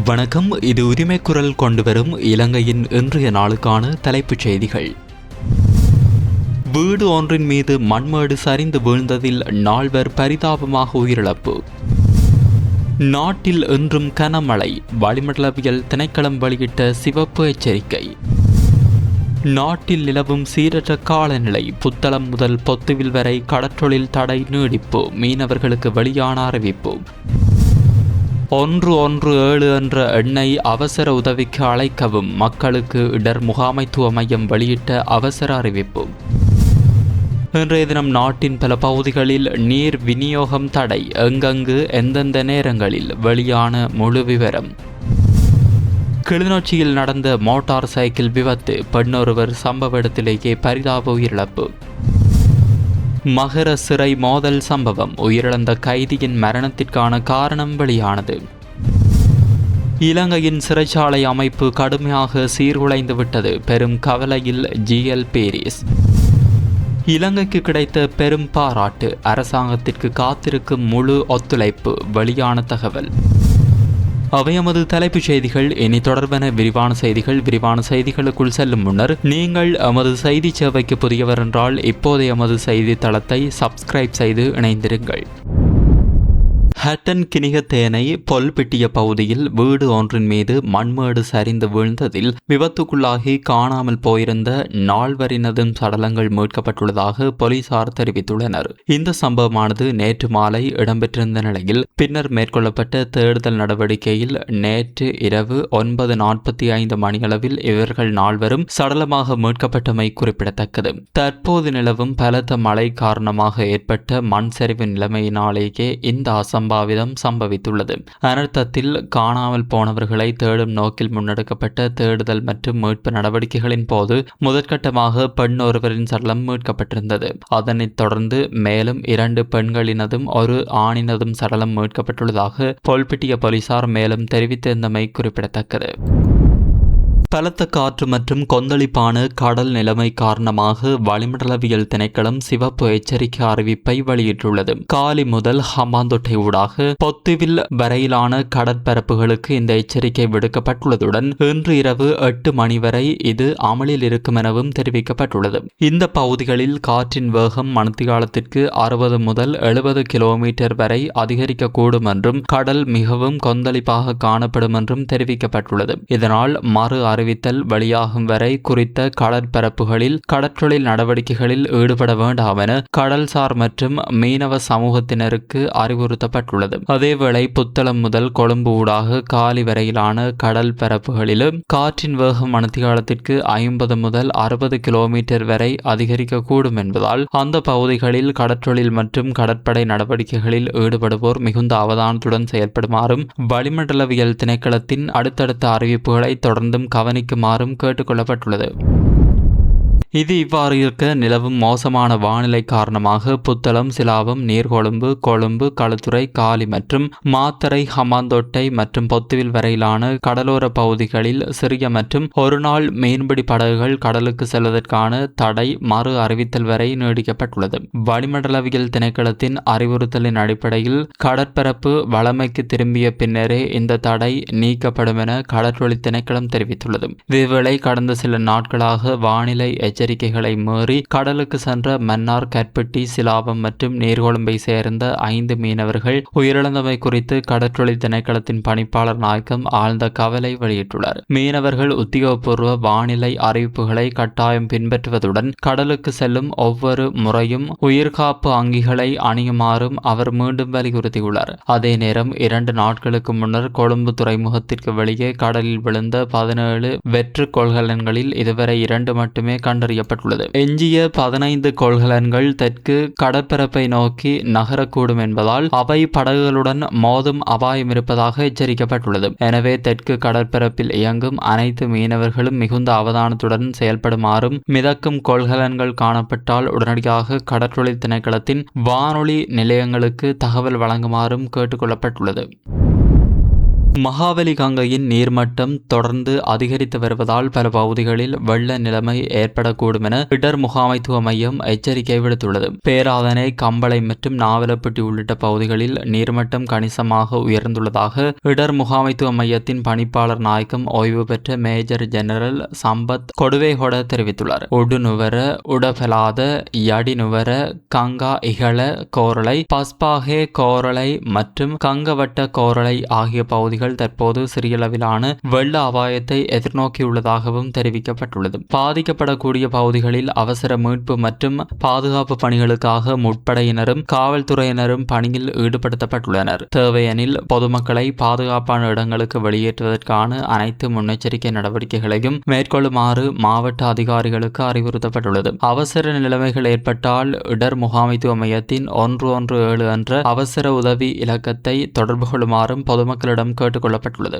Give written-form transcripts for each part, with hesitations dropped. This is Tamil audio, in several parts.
வணக்கம். இது உரிமை குரல் கொண்டு வரும் இலங்கையின் இன்றைய நாளுக்கான தலைப்புச் செய்திகள். வீடு ஒன்றின் மீது மண்மேடு சரிந்து வீழ்ந்ததில் 4 பரிதாபமாக உயிரிழப்பு. நாட்டில் இன்றும் கனமழை, வளிமண்டலவியல் திணைக்களம் வெளியிட்ட சிவப்பு எச்சரிக்கை. நாட்டில் நிலவும் சீரற்ற காலநிலை, புத்தளம் முதல் பொத்துவில் வரை கடற்றொழில் தடை நீடிப்பு, மீனவர்களுக்கு வெளியான அறிவிப்பு. 117 என்ற எண்ணை அவசர உதவிக்கு அழைக்கவும், மக்களுக்கு இடர் முகாமைத்துவ மையம் வெளியிட்ட அவசர அறிவிப்பு. இன்றைய தினம் நாட்டின் பல பகுதிகளில் நீர் விநியோகம் தடை, எங்கெங்கு எந்தெந்த நேரங்களில் வெளியான முழு விவரம். கிளிநொச்சியில் நடந்த மோட்டார் சைக்கிள் விபத்து, பெண்ணொருவர் சம்பவ இடத்திலேயே பரிதாப உயிரிழப்பு. மகர சிறை மோதல் சம்பவம், உயிரிழந்த கைதியின் மரணத்திற்கான காரணம் வெளியானது. இலங்கையின் சிறைச்சாலை அமைப்பு கடுமையாக சீர்குலைந்து விட்டது, பெரும் கவலையில் ஜிஎல் பேரிஸ். இலங்கைக்கு கிடைத்த பெரும் பாராட்டு, அரசாங்கத்திற்கு காத்திருக்கும் முழு ஒத்துழைப்பு, வெளியான தகவல். அவை எமது தலைப்புச் செய்திகள். இனி தொடர்பான விரிவான செய்திகளுக்குள் செல்லும் முன்னர் நீங்கள் எமது செய்தி சேவைக்கு புதியவர் என்றால் இப்போதைய எமது செய்தி தளத்தை சப்ஸ்கிரைப் செய்து இணைந்திருங்கள். ஹட்டன் கினிகத்தேனை பொல்பெட்டிய பகுதியில் வீடு ஒன்றின் மீது மண்மேடு சரிந்து வீழ்ந்ததில் விபத்துக்குள்ளாகி காணாமல் போயிருந்த 4 சடலங்கள் மீட்கப்பட்டுள்ளதாக போலீசார் தெரிவித்துள்ளனர். இந்த சம்பவமானது நேற்று மாலை இடம்பெற்றிருந்த நிலையில் பின்னர் மேற்கொள்ளப்பட்ட தேடுதல் நடவடிக்கையில் நேற்று இரவு 9:45 மணியளவில் இவர்கள் 4 சடலமாக மீட்கப்பட்டமை குறிப்பிடத்தக்கது. தற்போது நிலவும் பலத்த மழை காரணமாக ஏற்பட்ட மண் சரிவு நிலைமையினாலேயே இந்த அசம்பாவிதம் சம்பவித்துள்ளது. அனர்த்தத்தில் காணாமல் போனவர்களை தேடும் நோக்கில் முன்னெடுக்கப்பட்ட தேடுதல் மற்றும் மீட்பு நடவடிக்கைகளின் போது முதற்கட்டமாக பெண் ஒருவரின் சடலம் மீட்கப்பட்டிருந்தது. அதனைத் தொடர்ந்து மேலும் 2 பெண்களினதும் 1 ஆணினதும் சடலம் மீட்கப்பட்டுள்ளதாக பொல்பெட்டிய போலீசார் மேலும் தெரிவித்திருந்தமை குறிப்பிடத்தக்கது. பலத்த காற்று மற்றும் கொந்தளிப்பான கடல் நிலைமை காரணமாக வளிமண்டலவியல் திணைக்களம் சிவப்பு எச்சரிக்கை அறிவிப்பை வெளியிட்டுள்ளது. காலி முதல் ஹம்பாந்தோட்டை ஊடாக பொத்துவில் வரையிலான கடற்பரப்புகளுக்கு இந்த எச்சரிக்கை விடுக்கப்பட்டுள்ளதுடன் இன்று இரவு 8 மணி வரை இது அமலில் இருக்கும் எனவும் தெரிவிக்கப்பட்டுள்ளது. இந்த பகுதிகளில் காற்றின் வேகம் மணித்தியாலத்திற்கு 60 முதல் 70 கிலோமீட்டர் வரை அதிகரிக்கக்கூடும் என்றும் கடல் மிகவும் கொந்தளிப்பாக காணப்படும் என்றும் தெரிவிக்கப்பட்டுள்ளது. இதனால் மறு அறிவித்தல் வெளியாகும் வரை குறித்த கடற்பரப்புகளில் கடற்றொழில் நடவடிக்கைகளில் ஈடுபட வேண்டாம் என கடல்சார் மற்றும் மீனவ சமூகத்தினருக்கு அறிவுறுத்தப்பட்டுள்ளது. அதேவேளை புத்தளம் முதல் கொழும்பு ஊடாக காலி வரையிலான கடல் பரப்புகளிலும் காற்றின் வேகம் மணித்தியாலத்திற்கு 50 முதல் 60 கிலோமீட்டர் வரை அதிகரிக்கக்கூடும் என்பதால் அந்த பகுதிகளில் கடற்றொழில் மற்றும் கடற்படை நடவடிக்கைகளில் ஈடுபடுவோர் மிகுந்த அவதானத்துடன் செயல்படுமாறும் வளிமண்டலவியல் திணைக்களத்தின் அடுத்தடுத்த அறிவிப்புகளை தொடர்ந்தும் கவனிக்குமாறும் கேட்டுக்கொள்ளப்பட்டுள்ளது. இது இவ்வாறு இருக்க நிலவும் மோசமான வானிலை காரணமாக புத்தளம், சிலாவம், நீர்கொழும்பு, கொழும்பு, களுத்துறை, காலி மற்றும் மாத்தறை, ஹம்பாந்தோட்டை மற்றும் பொத்துவில் வரையிலான கடலோர பகுதிகளில் சிறிய மற்றும் ஒரு நாள் மீன்பிடி படகுகள் கடலுக்கு செல்வதற்கான தடை மறு அறிவித்தல் வரை நீடிக்கப்பட்டுள்ளது. வளிமண்டலவியல் திணைக்களத்தின் அறிவுறுத்தலின் அடிப்படையில் கடற்பரப்பு வளமைக்கு திரும்பிய பின்னரே இந்த தடை நீக்கப்படும் என கடற்றொழில் திணைக்களம் தெரிவித்துள்ளது. இதேவேளை கடந்த சில நாட்களாக வானிலை எச்சரிக்கைகளை மீறி கடலுக்கு சென்ற மன்னார், கற்பட்டி, சிலாவம் மற்றும் நீர்கொழும்பை சேர்ந்த 5 மீனவர்கள் உயிரிழந்தமை குறித்து கடற்றொழில் திணைக்களத்தின் பணிப்பாளர் நாயகம் ஆழ்ந்த கவலை வெளியிட்டுள்ளார். மீனவர்கள் உத்தியோகபூர்வ வானிலை அறிவிப்புகளை கட்டாயம் பின்பற்றுவதுடன் கடலுக்கு செல்லும் ஒவ்வொரு முறையும் உயிர்காப்பு அங்கிகளை அணியுமாறும் அவர் மீண்டும் வலியுறுத்தியுள்ளார். அதே நேரம் 2 நாட்களுக்கு முன்னர் கொழும்பு துறைமுகத்திற்கு வெளியே கடலில் விழுந்த 17 வெற்று கொள்கலன்களில் இதுவரை 2 மட்டுமே கண்டறியப்பட்டுள்ளது. எஞ்சிய 15 கொள்கலன்கள் தெற்கு கடற்பரப்பை நோக்கி நகரக்கூடும் என்பதால் அவை படகுகளுடன் மோதும் அபாயம் இருப்பதாக எச்சரிக்கப்பட்டுள்ளது. எனவே தெற்கு கடற்பரப்பில் இயங்கும் அனைத்து மீனவர்களும் மிகுந்த அவதானத்துடன் செயல்படுமாறும், மிதக்கும் கொள்கலன்கள் காணப்பட்டால் உடனடியாக கடற்றொழில் திணைக்களத்தின் வானொலி நிலையங்களுக்கு தகவல் வழங்குமாறும் கேட்டுக்கொள்ளப்பட்டுள்ளது. மகாவலி கங்கையின் நீர்மட்டம் தொடர்ந்து அதிகரித்து வருவதால் பல பகுதிகளில் வெள்ள நிலைமை ஏற்படக்கூடும் என இடர் முகாமைத்துவ மையம் எச்சரிக்கை விடுத்துள்ளது. பேராதனை, கம்பளை மற்றும் நாவலப்பட்டி உள்ளிட்ட பகுதிகளில் நீர்மட்டம் கணிசமாக உயர்ந்துள்ளதாக இடர் முகாமைத்துவ மையத்தின் பணிப்பாளர் நாயகம் ஓய்வு பெற்ற மேஜர் ஜெனரல் சம்பத் கொடுவேகொட தெரிவித்துள்ளார். உடுநுவர, உடபலாத, யடிநுவர, கங்கா இகழ கோரளை, பஸ்பாகே கோரளை மற்றும் கங்கவட்ட கோரளை ஆகிய பகுதிகள் தற்போது சிறியளவிலான வெள்ள அபாயத்தை எதிர்நோக்கியுள்ளதாகவும் தெரிவிக்கப்பட்டுள்ளது. பாதிக்கப்படக்கூடிய பகுதிகளில் அவசர மீட்பு மற்றும் பாதுகாப்பு பணிகளுக்காக முப்படையினரும் காவல்துறையினரும் பணியில் ஈடுபடுத்தப்பட்டுள்ளனர். தேவையெனில் பொதுமக்களை பாதுகாப்பான இடங்களுக்கு வெளியேற்றுவதற்கான அனைத்து முன்னெச்சரிக்கை நடவடிக்கைகளையும் மேற்கொள்ளுமாறு மாவட்ட அதிகாரிகளுக்கு அறிவுறுத்தப்பட்டுள்ளது. அவசர நிலைமைகள் ஏற்பட்டால் இடர் முகாமைத்துவ மையத்தின் 117 என்ற அவசர உதவி இலக்கத்தை தொடர்பு கொள்ளுமாறும் பொதுமக்களிடம் கேட்டுக்கொள்ளப்பட்டுள்ளது.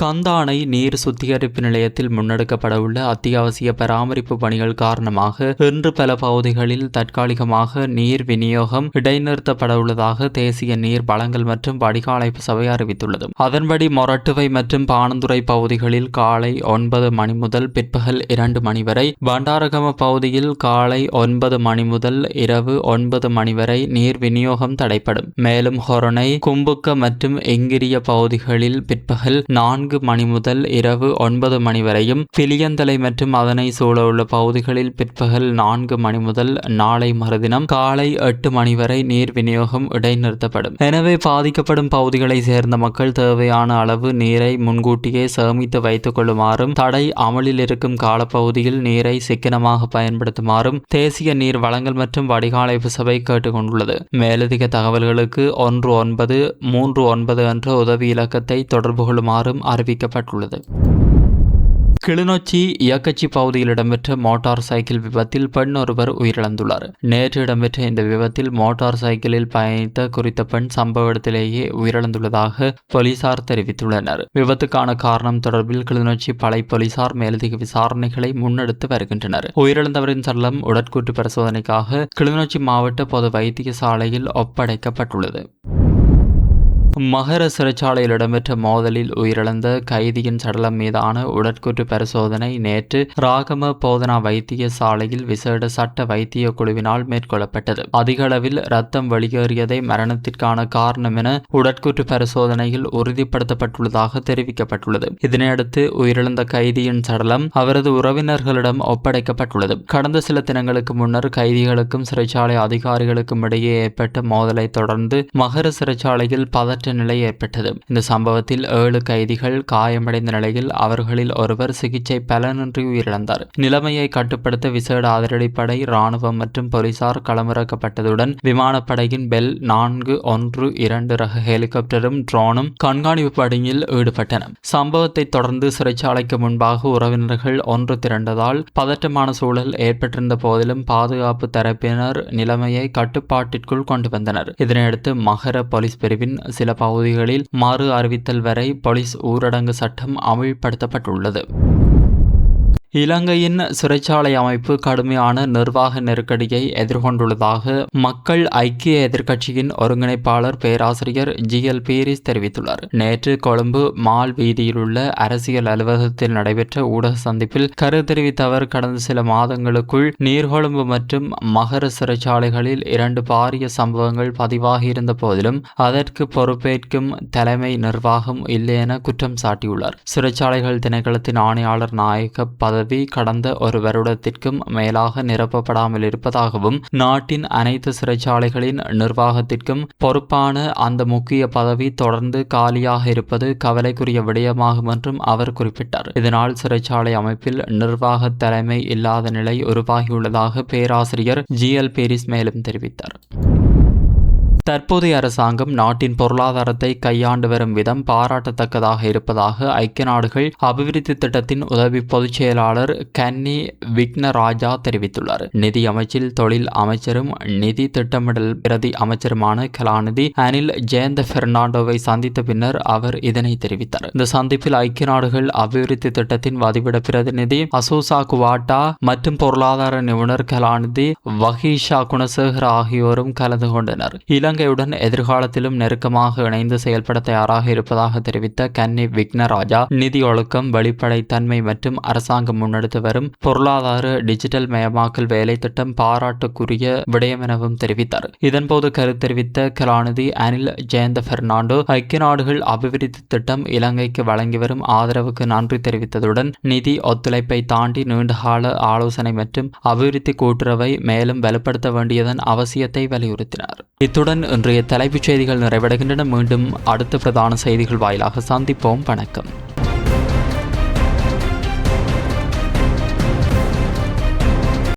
கந்தானை நீர் சுத்திகரிப்பு நிலையத்தில் முன்னெடுக்கப்பட உள்ள அத்தியாவசிய பராமரிப்பு பணிகள் காரணமாக இன்று பல பகுதிகளில் தற்காலிகமாக நீர் விநியோகம் இடைநிறுத்தப்பட உள்ளதாக தேசிய நீர் வழங்கல் மற்றும் வடிகாலமைப்பு சபை அறிவித்துள்ளது. அதன்படி மொரட்டுவை மற்றும் பாணந்துறை பகுதிகளில் காலை 9 மணி முதல் பிற்பகல் 2 மணி வரை, பண்டாரகம பகுதியில் காலை 9 மணி முதல் இரவு 9 மணி வரை நீர் விநியோகம் தடைப்படும். மேலும் ஹொரணை, கும்புக்க மற்றும் எங்கிரிய பகுதிகளில் பிற்பகல் 4 மணி முதல் இரவு 9 மணி வரையும், பிலியந்தலை மற்றும் அதனை சூழவுள்ள பகுதிகளில் பிற்பகல் 4 மணி முதல் நாளை மறுதினம் காலை 8 மணி வரை நீர் விநியோகம் இடைநிறுத்தப்படும். எனவே பாதிக்கப்படும் பகுதிகளை சேர்ந்த மக்கள் தேவையான அளவு நீரை முன்கூட்டியே சேமித்து வைத்துக் கொள்ளுமாறும், தடை அமலில் இருக்கும் காலப்பகுதியில் நீரை சிக்கனமாக பயன்படுத்துமாறும் தேசிய நீர் வழங்கல் மற்றும் வடிகாலமைப்பு சபை கேட்டுக் கொண்டுள்ளது. மேலதிக தகவல்களுக்கு 1939 என்ற உதவி இலக்கத்தை தொடர்பு கொள்ளுமாறும் அறிவிக்கப்பட்டுள்ளது. கிளிநொச்சி இயக்கச்சி பகுதியில் இடம்பெற்ற மோட்டார் சைக்கிள் விபத்தில் பெண் ஒருவர் உயிரிழந்துள்ளார். நேற்று இடம்பெற்ற இந்த விபத்தில் மோட்டார் சைக்கிளில் பயணித்த குறித்த பெண் சம்பவ இடத்திலேயே உயிரிழந்துள்ளதாக போலீசார் தெரிவித்துள்ளனர். விபத்துக்கான காரணம் தொடர்பில் கிளிநொச்சி பளை போலீசார் மேலதிக விசாரணைகளை முன்னெடுத்து வருகின்றனர். உயிரிழந்தவரின் சடலம் உடற்கூற்று பரிசோதனைக்காக கிளிநொச்சி மாவட்ட பொது வைத்தியசாலையில் ஒப்படைக்கப்பட்டுள்ளது. மகர சிறைச்சாலையில் இடம்பெற்ற மோதலில் உயிரிழந்த கைதியின் சடலம் மீதான உடற்கூற்று பரிசோதனை நேற்று ராகம போதனா வைத்தியசாலையில் விசேட சட்ட வைத்திய குழுவினால் மேற்கொள்ளப்பட்டது. அதிக அளவில் இரத்தம் வெளியேறியதை மரணத்திற்கான காரணம் என உடற்கூற்று பரிசோதனையில் உறுதிப்படுத்தப்பட்டுள்ளதாக தெரிவிக்கப்பட்டுள்ளது. இதனையடுத்து உயிரிழந்த கைதியின் சடலம் அவரது உறவினர்களிடம் ஒப்படைக்கப்பட்டுள்ளது. கடந்த சில தினங்களுக்கு முன்னர் கைதிகளுக்கும் சிறைச்சாலை அதிகாரிகளுக்கும் இடையே ஏற்பட்ட மோதலை தொடர்ந்து மகர சிறைச்சாலையில் பதற்ற நிலை ஏற்பட்டது. இந்த சம்பவத்தில் 7 கைதிகள் காயமடைந்த நிலையில் அவர்களில் ஒருவர் சிகிச்சை பலனின்றி உயிரிழந்தார். நிலைமையை கட்டுப்படுத்த விசேட அதிரடிப்படை, ராணுவம் மற்றும் போலீசார் களமிறக்கப்பட்டதுடன் விமானப்படையின் பெல் 412 ரக ஹெலிகாப்டரும் ட்ரோனும் கண்காணிப்பு பணியில் ஈடுபட்டன. சம்பவத்தை தொடர்ந்து சிறைச்சாலைக்கு முன்பாக உறவினர்கள் ஒன்று திரண்டதால் பதற்றமான சூழல் ஏற்பட்டிருந்த போதிலும் பாதுகாப்பு தரப்பினர் நிலைமையை கட்டுப்பாட்டிற்குள் கொண்டு வந்தனர். இதனையடுத்து மகர போலீஸ் பிரிவின் சில பகுதிகளில் மறு அறிவித்தல் வரை போலீஸ் ஊரடங்கு சட்டம் அமல்படுத்தப்பட்டுள்ளது. இலங்கையின் சிறைச்சாலை அமைப்பு கடுமையான நிர்வாக நெருக்கடியை எதிர்கொண்டுள்ளதாக மக்கள் ஐக்கிய எதிர்க்கட்சியின் ஒருங்கிணைப்பாளர் பேராசிரியர் GL பீரிஸ் தெரிவித்துள்ளார். நேற்று கொழும்பு மால் வீதியில் உள்ள அரசியல் அலுவலகத்தில் நடைபெற்ற ஊடக சந்திப்பில் கருத்து தெரிவித்த அவர், கடந்த சில மாதங்களுக்குள் நீர்கொழும்பு மற்றும் மகர சிறைச்சாலைகளில் 2 பாரிய சம்பவங்கள் பதிவாகியிருந்த போதிலும் அதற்கு பொறுப்பேற்கும் தலைமை நிர்வாகம் இல்லை என குற்றம் சாட்டியுள்ளார். சிறைச்சாலைகள் திணைக்களத்தின் ஆணையாளர் நாயக பதவி கடந்த 1 வருடத்திற்கும் மேலாக நிரப்பப்படாமல் இருப்பதாகவும், நாட்டின் அனைத்து சிறைச்சாலைகளின் நிர்வாகத்திற்கும் பொறுப்பான அந்த முக்கிய பதவி தொடர்ந்து காலியாக இருப்பது கவலைக்குரிய விடயமாகும் என்றும் அவர் குறிப்பிட்டார். இதனால் சிறைச்சாலை அமைப்பில் நிர்வாக தலைமை இல்லாத நிலை உருவாகியுள்ளதாக பேராசிரியர் GL பீரிஸ் மேலும் தெரிவித்தார். தற்போதைய அரசாங்கம் நாட்டின் பொருளாதாரத்தை கையாண்டு வரும் விதம் பாராட்டத்தக்கதாக இருப்பதாக ஐக்கிய நாடுகள் அபிவிருத்தி திட்டத்தின் உதவி பொதுச் செயலாளர் கன்னி விக்னராஜா தெரிவித்துள்ளார். நிதி அமைச்சில் தொழில் அமைச்சரும் நிதி திட்டமிடல் பிரதி அமைச்சருமான கலாநிதி அனில் ஜெயந்த பெர்னாண்டோவை சந்தித்த பின்னர் அவர் இதனை தெரிவித்தார். இந்த சந்திப்பில் ஐக்கிய நாடுகள் அபிவிருத்தி திட்டத்தின் வதிவிட பிரதிநிதி அசோசா குவாட்டா மற்றும் பொருளாதார நிபுணர் கலாநிதி வஹீஷா குணசேகர ஆகியோரும் கலந்து கொண்டனர். இலங்கையுடன் எதிர்காலத்திலும் நெருக்கமாக இணைந்து செயல்பட தயாராக இருப்பதாக தெரிவித்த கன்னி விக்னராஜா, நிதி ஒழுக்கம், வெளிப்படைத்தன்மை மற்றும் அரசாங்கம் முன்னெடுத்து வரும் பொருளாதார டிஜிட்டல் மயமாக்கல் வேலை திட்டம் பாராட்டுக்குரிய விடயம் எனவும் தெரிவித்தார். இதன்போது கருத்து தெரிவித்த கலாநிதி அனில் ஜெயந்த பெர்னாண்டோ, ஐக்கிய நாடுகள் அபிவிருத்தி திட்டம் இலங்கைக்கு வழங்கி வரும் ஆதரவுக்கு நன்றி தெரிவித்ததுடன் நிதி ஒத்துழைப்பை தாண்டி நீண்டகால ஆலோசனை மற்றும் அபிவிருத்தி கூட்டுறவை மேலும் வலுப்படுத்த வேண்டியதன் அவசியத்தை வலியுறுத்தினார். இத்துடன் இன்றைய தலைப்புச் செய்திகள் நிறைவடைகின்றன. மீண்டும் அடுத்த பிரதான செய்திகள் வாயிலாக சந்திப்போம். வணக்கம்.